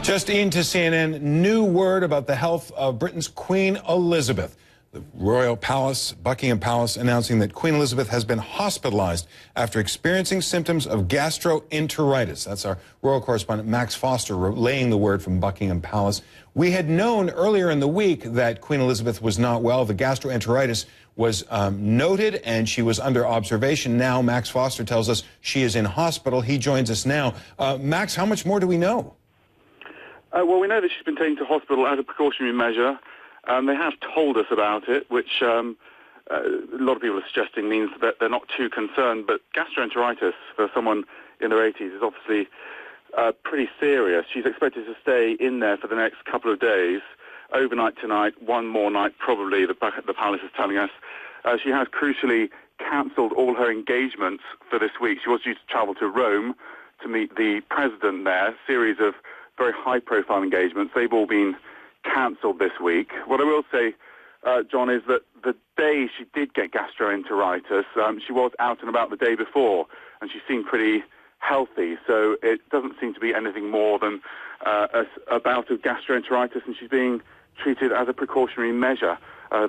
Just into CNN, new word about the health of Britain's Queen Elizabeth. The Royal Palace, Buckingham Palace, announcing that Queen Elizabeth has been hospitalized after experiencing symptoms of gastroenteritis. That's our royal correspondent Max Foster relaying the word from Buckingham Palace. We had known earlier in the week that Queen Elizabeth was not well. The gastroenteritis was noted and she was under observation. Now Max Foster tells us she is in hospital. He joins us now. Max, how much more do we know? Well, we know that she's been taken to hospital as a precautionary measure. They have told us about it, which a lot of people are suggesting means that they're not too concerned. But gastroenteritis for someone in their 80s is obviously pretty serious. She's expected to stay in there for the next couple of days, overnight tonight, one more night probably, the palace is telling us. She has crucially cancelled all her engagements for this week. She was due to travel to Rome to meet the president there, a series of very high-profile engagements. They've all been cancelled this week. What I will say, John, is that the day she did get gastroenteritis, she was out and about the day before, and she seemed pretty healthy. So it doesn't seem to be anything more than a bout of gastroenteritis, and she's being treated as a precautionary measure.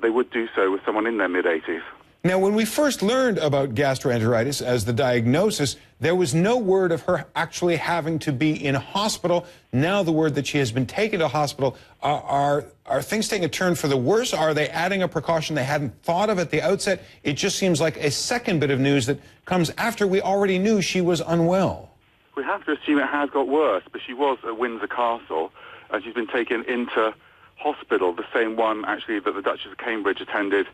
They would do so with someone in their mid-80s. Now, when we first learned about gastroenteritis as the diagnosis, there was no word of her actually having to be in hospital. Now the word that she has been taken to hospital, are things taking a turn for the worse? Are they adding a precaution they hadn't thought of at the outset? It just seems like a second bit of news that comes after we already knew she was unwell. We have to assume it has got worse, but she was at Windsor Castle, and she's been taken into hospital, the same one actually that the Duchess of Cambridge attended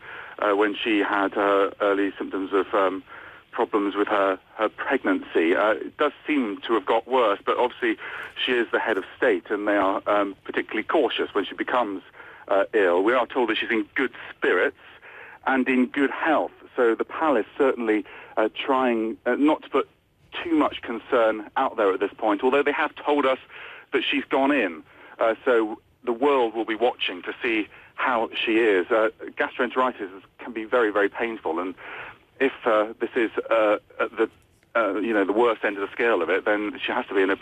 when she had early symptoms of problems with her pregnancy. It does seem to have got worse, but obviously she is the head of state and they are particularly cautious when she becomes ill. We are told that she's in good spirits and in good health, so the palace certainly trying not to put too much concern out there at this point, although they have told us that she's gone in. So the world will be watching to see how she is. Gastroenteritis can be very, very painful, and if this is at the the worst end of the scale of it, then she has to be in a